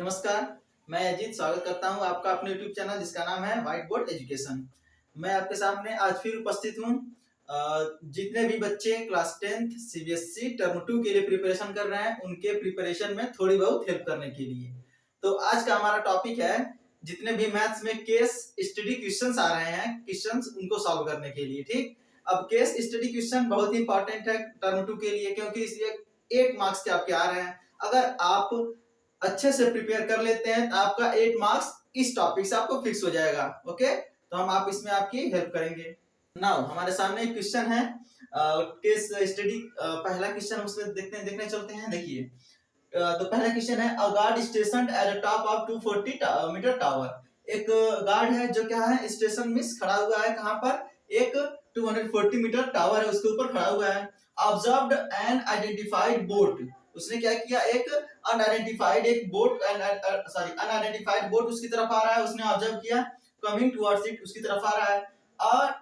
नमस्कार, मैं अजीत स्वागत करता हूं आपका अपने YouTube चैनल जिसका नाम है व्हाइट बोर्ड एजुकेशन। मैं आपके सामने आज फिर उपस्थित हूं। जितने भी बच्चे क्लास 10th CBSE टर्म 2 के लिए प्रिपरेशन कर रहे हैं उनके प्रिपरेशन में थोड़ी बहुत हेल्प करने के लिए। तो आज का हमारा टॉपिक है जितने भी मैथ्स में केस स्टडी क्वेश्चंस आ रहे हैं, क्वेश्चंस उनको सॉल्व करने के लिए। ठीक, अब केस स्टडी क्वेश्चन बहुत ही इंपॉर्टेंट है टर्म 2 के लिए, क्योंकि इसलिए 8 मार्क्स के आपके आ रहे हैं। अगर आप अच्छे से प्रिपेयर कर लेते हैं तो आपका 8 मार्क्स इस टॉपिक से आपको फिक्स हो जाएगा। ओके, तो हम आप इसमें आपकी हेल्प करेंगे। नाउ हमारे सामने एक क्वेश्चन है केस स्टडी। पहला क्वेश्चन उसमें देखने चलते हैं। देखिए, तो पहला क्वेश्चन है a guard station at the top of 240 metre tower. एक गार्ड है जो क्या है स्टेशन में खड़ा हुआ है। कहां पर? एक 240 मीटर टावर है उसके ऊपर खड़ा हुआ है। Observed an identified boat. उसने क्या किया? एक अनआइडेंटिफाइड एक बोट अनआइडेंटिफाइड बोट उसकी तरफ आ रहा है। उसने ऑब्जर्व किया, कमिंग टुवर्ड्स इट, उसकी तरफ आ रहा है। और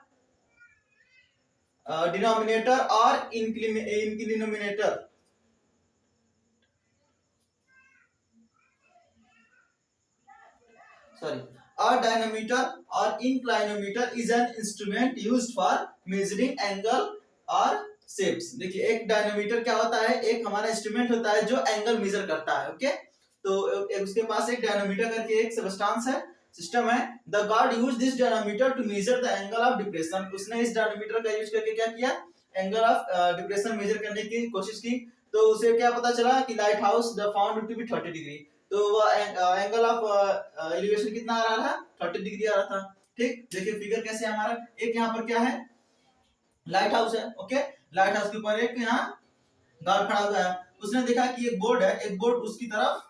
डिनोमिनेटर और इंक्लिनोमिनेटर और डायनामीटर और inclinometer is an instrument used for measuring angle और शेप्स। देखिए, एक डायनामीटर क्या होता है? एक हमारा इंस्ट्रूमेंट होता है जो एंगल मेजर करता है। ओके, तो उसके पास एक डायनामीटर करके एक सबस्टेंस है, सिस्टम है। The guard use this dynameter to measure the angle of depression. उसने इस डायनामीटर का यूज करके क्या किया? एंगल ऑफ डिप्रेशन मेजर करने की कोशिश की। तो उसे क्या पता चला कि lighthouse the found to be 30 degree. तो वो एंगल ऑफ एलिवेशन कितना आ रहा था? 30 डिग्री आ रहा था। ठीक, देखिए फिगर कैसे है हमारा। एक यहाँ पर क्या है? लाइट हाउस है। ओके, लाइट हाउस के ऊपर एक यहाँ गार्ड खड़ा हुआ है। उसने देखा कि एक बोर्ड है, एक बोर्ड उसकी तरफ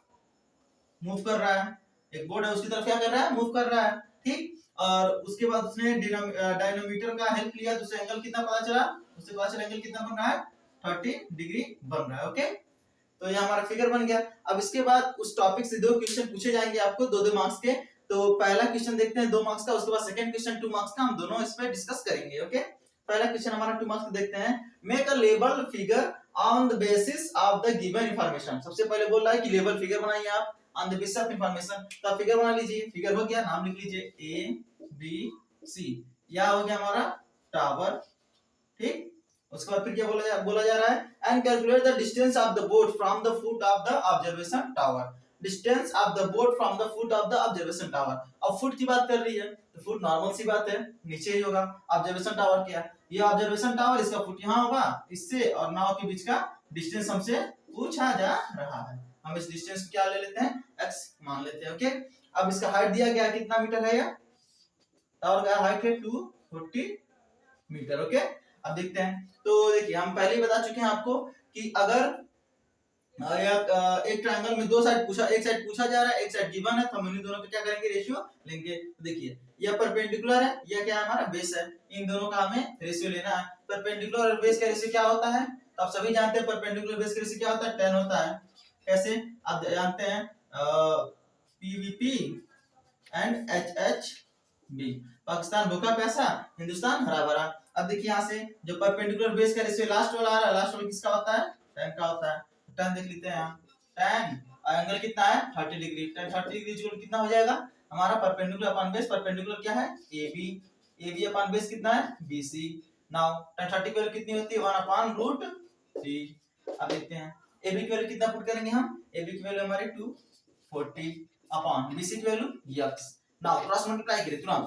मूव कर रहा है। एक बोर्ड है उसकी तरफ क्या कर रहा है? मूव कर रहा है। ठीक, और उसके बाद उसने डायनामीटर का हेल्प लिया तो उसे एंगल कितना पता चला? उससे पता चला एंगल कितना बन रहा है? 30 डिग्री बन रहा है। ओके, तो ये हमारा फिगर बन गया। अब इसके बाद उस टॉपिक से दो क्वेश्चन पूछे जाएंगे आपको, 2-2 मार्क्स के। तो पहला क्वेश्चन देखते हैं 2 मार्क्स का, उसके बाद सेकंड क्वेश्चन 2 मार्क्स का। हम दोनों इस पे डिस्कस करेंगे। ओके, पहला क्वेश्चन हमारा 2 मार्क्स का देखते हैं। Make a label figure on the basis of the given information. सबसे पहले बोल रहा है कि लेबल फिगर बनाइए आप on the basis of information. तो आप फिगर बना लीजिए। फिगर हो गया, नाम लिख लीजिए ABC। यह हो गया हमारा टावर। ठीक, उसके बाद फिर क्या बोला जा रहा है? And calculate the distance of the boat from the foot of the observation tower. Distance of the boat from the foot of the observation tower. अब फुट की बात कर रही है तो फुट नॉर्मल सी बात है, नीचे ही होगा। ऑब्जर्वेशन टावर क्या है? ये ऑब्जर्वेशन टावर, इसका फुट यहाँ होगा। इससे और नाव के बीच का डिस्टेंस हमसे पूछा जा रहा है। हम इस डिस्टेंस को क्या ले लेते हैं? x मान लेते हैं। ओके, अब इसका हाइट दिया गया है, कितना मीटर है? यह टावर का हाइट है 240 मीटर। ओके, अब देखते हैं। तो देखिए, हम पहले ही बता चुके हैं आपको कि अगर एक ट्रायंगल में दो साइड पूछा, एक साइड पूछा जा रहा है, एक साइड गिवन है, तो हम इन दोनों का क्या करेंगे? रेशियो लेंगे। देखिए, यह परपेंडिकुलर है, यह क्या है? हमारा बेस है। इन दोनों का हमें रेशियो लेना है। परपेंडिकुलर और बेस का रेशियो क्या होता है? तो आप सभी जानते हैं परपेंडिकुलर बेस का रेशियो क्या होता है? 10 होता है। कैसे? आप जानते हैं PVP एंड HHB। पाकिस्तान भूखा प्यासा, हिंदुस्तान हरा भरा। अब देखिए, यहाँ से जो परपेंडिकुलर बेस का रेशियो लास्ट वाला आ रहा है, लास्ट वाला किसका होता है? 10 का होता है। tan देख लेते हैं यहाँ, tan और एंगल कितना है? 30 डिग्री। tan 30 डिग्री इक्वल कितना हो जाएगा हमारा? Perpendicular upon base. परपेंडिकुलर क्या है? AB। AB अपॉन बेस कितना है? BC। नाउ tan 30 की वैल्यू कितनी होती है? 1/√3। अब देखते हैं AB की वैल्यू कितना पुट करेंगे हम? AB की वैल्यू हमारी 240 अपॉन BC की value x। Now cross multiply करें तुरंत,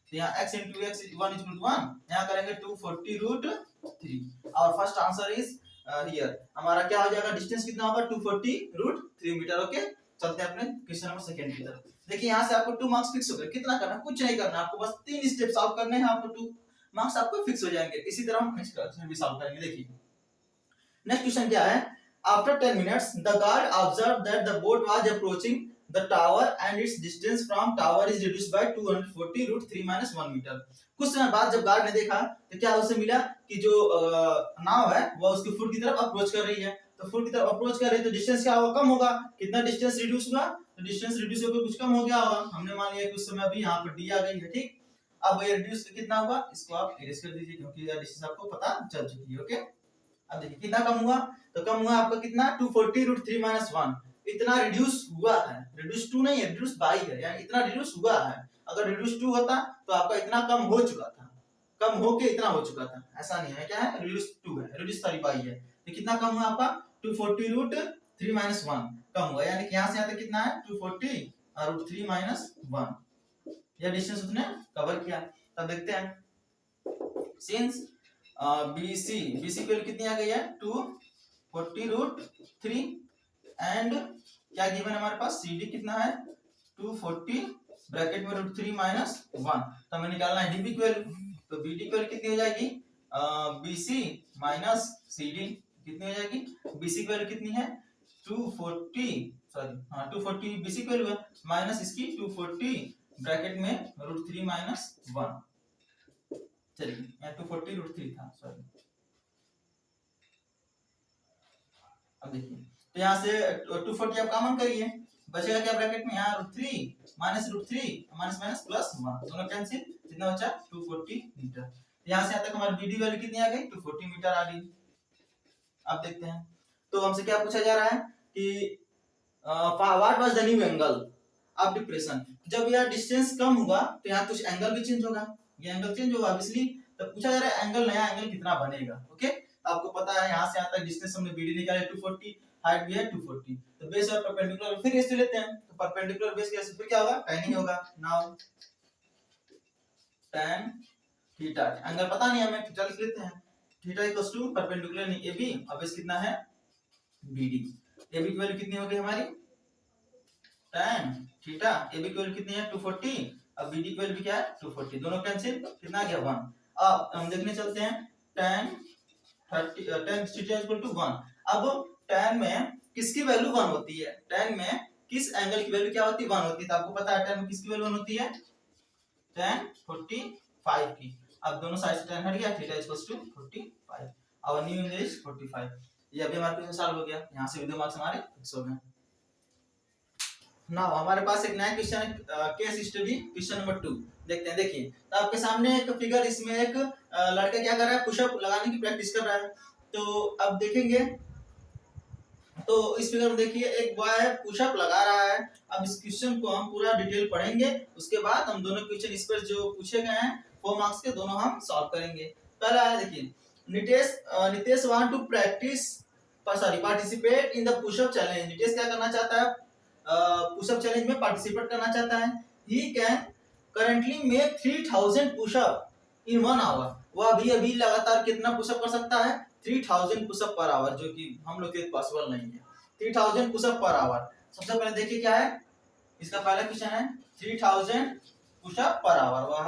तो यहाँ x into x 1 is equal to 1। यहाँ करेंगे 240√3। और फर्स्ट आंसर इज हियर। हमारा क्या हो जाएगा? डिस्टेंस कितना होगा? 240√3 मीटर। ओके, चलते हैं अपने क्वेश्चन नंबर सेकंड की तरफ। देखिए, यहाँ से आपको 2 मार्क्स फिक्स हो गए। कितना करना? कुछ नहीं करना, आपको बस 3 स्टेप सॉल्व करने हैं, आपको 2 मार्क्स आपको फिक्स हो जाएंगे। इसी तरह हम नेक्स्ट क्वेश्चन भी सॉल्व करेंगे। देखिए, नेक्स्ट क्वेश्चन क्या है? After 10 minutes the guard observe that the boat was approaching the tower and its distance from tower is reduced by 240√3 - 1 metre. कुछ समय बाद जब गार्ड ने देखा तो क्या उसे मिला कि जो नाव है वो उसके फुट की तरफ अप्रोच कर रही है। तो फुट की तरफ अप्रोच कर रही है तो डिस्टेंस क्या होगा? कम होगा। कितना डिस्टेंस रिड्यूस हुआ? तो डिस्टेंस रिड्यूस होकर कुछ कम हो गया होगा। हमने मान लिया कि उस समय अभी यहाँ पर डी आ गई है। ठीक, अब ये रिड्यूस कितना हुआ? इसको आप इरेज कर दीजिए क्योंकि यह डिस्टेंस आपको पता चल चुकी है। ओके, अब देखिए कितना कम हुआ? तो कम हुआ आपका कितना? 240√3 - 1। इतना रिड्यूस हुआ है, रिड्यूस टू नहीं है, रिड्यूस बाई है, यानी इतना रिड्यूस हुआ है। अगर रिड्यूस टू होता तो आपका इतना कम हो चुका था, कम होके इतना हो चुका था, ऐसा नहीं है। क्या है, रिड्यूस टू है, रिड्यूस सॉरी बाई है। तो कितना कम हुआ आपका 240 रूट 3 माइनस 1 कम हुआ, यानी कि यहाँ से यहाँ तक कितना है 240 और रूट 3 माइनस 1, यह डिस्टेंस उसने कवर किया। तब देखते हैं सिंस BC की वैल्यू कितनी आ गई है 240 रूट 3 एंड क्या गिवन है हमारे पास CD कितना है 240 ब्रैकेट में रूट 3 माइनस 1। तो हमें निकालना है DB की वैल्यू, तो BD की वैल्यू कितनी हो जाएगी BC माइनस CD कितनी हो जाएगी, BC की वैल्यू कितनी है 240 BC की वैल्यू है माइनस इसकी 240 ब्रैकेट में रूट 3 माइनस 1। चलिए यहाँ 240 रूट 3 था, सॉरी। अब देखिए तो यहाँ से 240 आप कॉमन करिए, बचेगा क्या ब्रैकेट में, यहाँ root 3 minus root 3 minus minus plus 1 दोनों कैंसिल, कितना बचा 240 मीटर। यहाँ से यहाँ तक हमारी BD वैल्यू कितनी आ गई 240 मीटर आ गई। अब देखते हैं तो हमसे क्या पूछा जा रहा है कि what was the new angle of depression. जब यह डिस्टेंस कम हुआ तो यहाँ कुछ एंगल भी चेंज होगा, ये एंगल चेंज होगा ऑब्वियसली। तो पूछा जा रहा है एंगल, नया एंगल कितना बनेगा। ओके, आपको पता है यहाँ से यहाँ तक डिस्टेंस हमने BD निकाले 240, हाइट भी है 240, तो बेस और परपेंडिकुलर फिर इससे लेते हैं, तो परपेंडिकुलर बेस के फिर क्या होगा tan ही होगा। नाउ tan थीटा, एंगल पता नहीं हमें, थीटा लिख लेते हैं, थीटा इक्वल्स टू परपेंडिकुलर नहीं AB और बेस कितना है BD। AB की वैल्यू कितनी हो गई हमारी tan थीटा, AB की वैल्यू कितनी है 240, अब BD की वैल्यू क्या है 240, दोनों कैंसिल, कितना आ गया 1। अब हम देखने चलते हैं tan थीटा इक्वल टू 1। अब tan में किसकी वैल्यू 1 होती है, tan में किस एंगल की वैल्यू क्या होती है 1 होती है। तो आपको पता है tan में किसकी वैल्यू 1 होती है tan 45 की। अब दोनों साइड से tan हट गया, थीटा इक्वल्स टू 45, और न्यू एंगल इज 45। ये अभी हमारे क्वेश्चन सॉल्व हो गया, यहाँ से विद्यमान मार्क्स हमारे फिक्स हो गए। नाउ हमारे पास एक नया क्वेश्चन है, केस स्टडी क्वेश्चन नंबर 2 देखते हैं। देखिए तो आपके सामने एक फिगर, इसमें एक लड़का क्या कर रहा है, पुशअप लगाने की प्रैक्टिस कर रहा है। तो अब देखेंगे तो इस फिगर में देखिए एक बॉय पुशअप लगा रहा है। अब इस क्वेश्चन को हम पूरा डिटेल पढ़ेंगे, उसके बाद हम दोनों क्वेश्चन इस पर जो पूछे गए हैं 4 मार्क्स के, दोनों हम सॉल्व करेंगे। पहला है देखिए, Nitesh want to participate in the pushup challenge. Nitesh क्या करना चाहता है, पुशअप चैलेंज में पार्टिसिपेट करना चाहता है। He can currently make 3000 pushup in 1 hour. वह अभी लगातार कितना पुशअप कर सकता है 3000 पुशअप पर आवर, जो कि हम लोग के पॉसिबल नहीं है 3000 पुशअप पर आवर। सबसे पहले देखिए क्या है, इसका पहला क्वेश्चन है 3000 पुशअप पर आवर, वह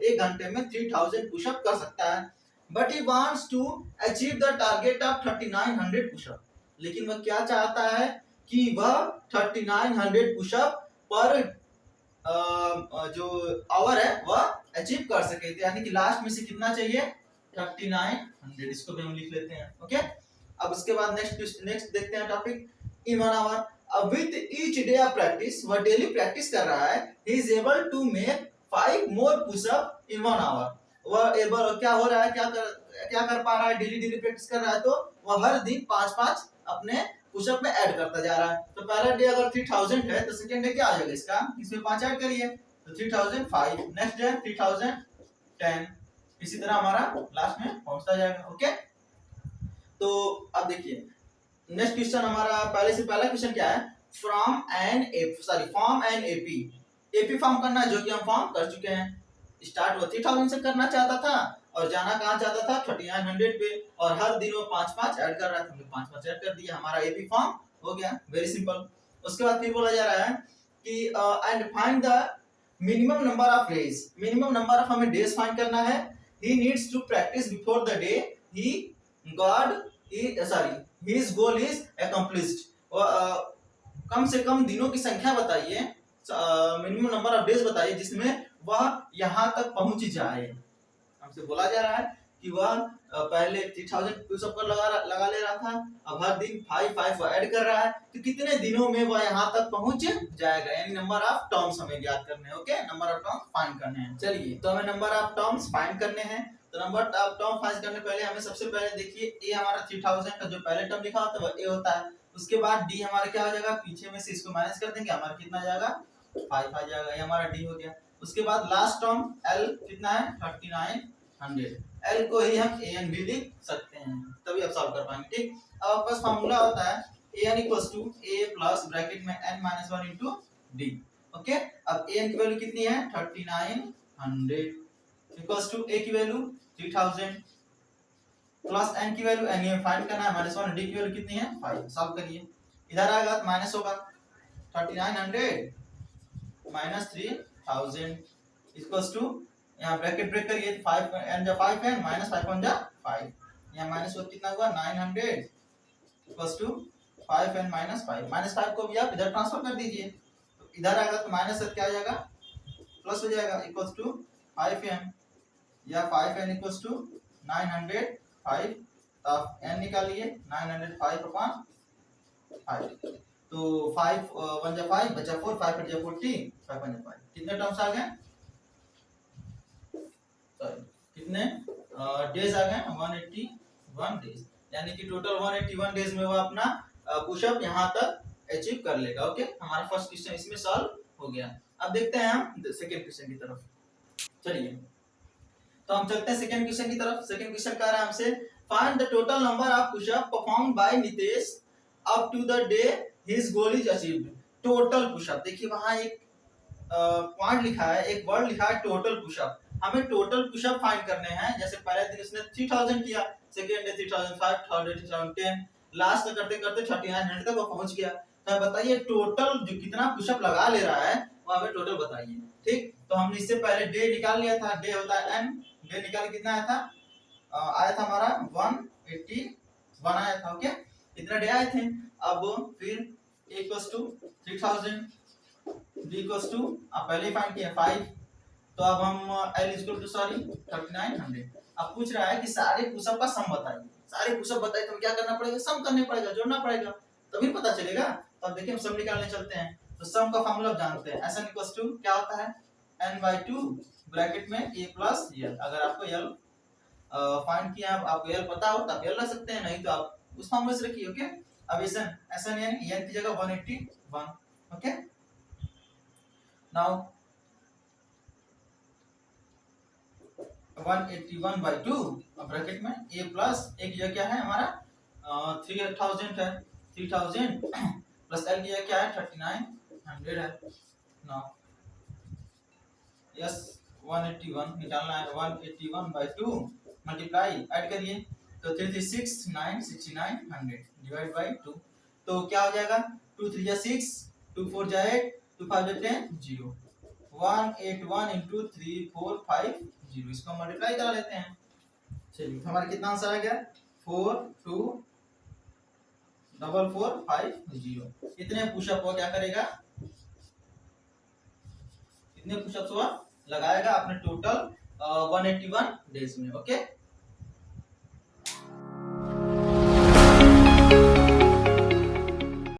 1 घंटे में 3000 पुशअप कर सकता है। But he wants to achieve the target of 3900 pushup. लेकिन वह क्या चाहता है कि वह 3900 पुशअप पर जो आवर है वह अचीव कर सके। तो यानी कि लास्ट में से कितना चाहिए 3900, इसको भी हम लिख लेते हैं। ओके, अब उसके बाद नेक्स्ट देखते हैं टॉपिक इन 1 आवर। अब with each day of practice, वह डेली प्रैक्टिस कर रहा है, he is able to make 5 more pushup in 1 hour. वह एबल क्या हो रहा है, क्या कर पा रहा है, डेली प्रैक्टिस कर रहा है, तो वह हर दिन 5-5 अपने पुशअप में ऐड करता जा रहा है। तो पहला डे अगर 3000 है तो सेकंड डे क्या आ जाएगा इसका, इसमें 5 ऐड करिए तो 3005, नेक्स्ट डे 3010, इसी तरह हमारा लास्ट में पहुंचता जाएगा। ओके, तो अब देखिए नेक्स्ट क्वेश्चन हमारा, पहले से पहला क्वेश्चन क्या है, फॉर्म एन एपी फॉर्म करना, जो कि हम फॉर्म कर चुके हैं। स्टार्ट वो 3000 से करना चाहता था और जाना कहाँ चाहता था 3900 पे, और हर दिन वो 5-5 ऐड कर रहा था, हमने 5-5 ऐड कर दिया, हमारा एपी फॉर्म हो गया, वेरी सिंपल। उसके बाद फिर बोला जा रहा है कि and find the minimum number of days, minimum number of हमें डेज फाइंड करना है। He needs to practice before the day his goal is accomplished। कम से कम दिनों की संख्या बताइए, मिनिमम नंबर ऑफ डेज बताइए जिसमें वह यहाँ तक पहुंच जाए। हमसे बोला जा रहा है कि वह पहले 3000 पुशअप कर लगा ले रहा था, अब हर दिन 5-5 ऐड कर रहा है, तो कितने दिनों में वह यहाँ तक पहुंच जाएगा, यानी नंबर ऑफ टर्म्स हमें ज्ञात करने हैं। Okay, number of terms find करने हैं। चलिए तो हमें नंबर ऑफ टर्म्स फाइंड करने हैं। तो नंबर ऑफ टर्म फाइंड करने पहले हमें सबसे पहले देखिए ए हमारा 3000 का जो पहले टर्म लिखा होता है वो ए होता है, उसके बाद डी हमारा क्या हो जाएगा, पीछे में से इसको माइनस कर देंगे, हमारा कितना आ जाएगा 5 आ जाएगा, ये हमारा डी हो गया। उसके बाद लास्ट टर्म एल कितना है 3900, एल को ही हम ए एन भी लिख सकते हैं, तभी आप सॉल्व कर पाएंगे। ठीक, अब आपके पास फॉर्मूला होता है A N equals to A plus bracket में N minus 1 into D. Okay, अब ए एन की वैल्यू कितनी है 3900 इक्वल्स टू ए की वैल्यू 3000 प्लस एन की वैल्यू एन ये फाइंड करना है माइनस 1, डी की वैल्यू कितनी है 5। सॉल्व करिए, इधर आएगा तो माइनस होगा 3900 माइनस 3000 इक्वल्स टू, यहाँ ब्रैकेट ब्रेक करिए, 5 एन जा 5 है माइनस 5 1 जा 5, यहाँ माइनस और कितना हुआ 900 equals to 5 n minus 5, minus 5 को भी आप इधर ट्रांसफर कर दीजिए, तो इधर आएगा तो माइनस से क्या आ जाएगा प्लस हो जाएगा इक्वल्स टू 5 एन, या 5 एन इक्वल्स टू 905, तो आप एन निकालिए 905 अपॉन 5, तो 5 1 जा 5 बचा 4, 5 8 जा 40, 5 1 जा 5, कितने टर्म्स आ गए, सॉरी कितने डेज आ गए 181 डेज, यानी कि टोटल 181 डेज में वो अपना पुशअप यहाँ तक अचीव कर लेगा। ओके, हमारा फर्स्ट क्वेश्चन इसमें सॉल्व हो गया। अब देखते हैं हम सेकंड क्वेश्चन की तरफ, चलिए तो हम चलते हैं सेकंड क्वेश्चन की तरफ। सेकंड क्वेश्चन कह रहा है हमसे find the total number of pushup performed by Nitesh up to the day his goal is achieved. Total pushup, देखिए वहां एक पॉइंट लिखा है, एक वर्ड लिखा है टोटल पुशअप, हमें टोटल पुशअप फाइंड करने हैं। जैसे पहले दिन उसने 3000 किया, second day 3005, third day 3010, last तक करते करते 3900 तक वो पहुंच गया। तो बताइए टोटल जो कितना पुशअप लगा ले रहा है वो हमें टोटल बताइए। ठीक, तो हमने इससे पहले डे निकाल लिया था, डे होता है n, डे निकाल कितना आया था, आया था हमारा 181 आया था। ओके, इतने डे आए थे। अब फिर a equals to 3000, d equals to आप पहले ही फाइंड किया 5, तो अब हम l इक्वल टू सॉरी 3900। अब पूछ रहा है कि सारे पुशअप का सम बताइए, सारे पुशअप बताइए तो क्या करना पड़ेगा, सम करने पड़ेगा, जोड़ना पड़ेगा, तभी पता चलेगा। तो अब देखिए हम सम निकालने चलते हैं, तो सम का फार्मूला जानते हैं, Sn इक्वल्स टू क्या होता है n/2 ब्रैकेट में a प्लस l। अगर आपको l फाइंड किया, आपको l पता हो तो आप l रख सकते हैं, नहीं तो आप उस फार्मूले से रखिए। ओके, अब Sn यानी n की जगह 181। ओके, नाउ 181/2 ब्रैकेट में a प्लस एक जगह क्या है हमारा 3000 है, 3000 प्लस l की जगह क्या है 3900 है। नाउ यस 181 निकालना है, 181/2 मल्टीप्लाई ऐड करिए तो 336,969 डिवाइड बाय 2, तो क्या हो जाएगा 2 3 जा 6, 2 4 जा 8, 2 5 जा 10, 0, 181 into 3 4 5 0, इसको मल्टीप्लाई करा लेते हैं। चलिए हमारा कितना आंसर आ गया 424450। इतने पुशअप वो क्या करेगा, इतने पुशअप्स वो लगाएगा अपने टोटल 181 डेज में। ओके,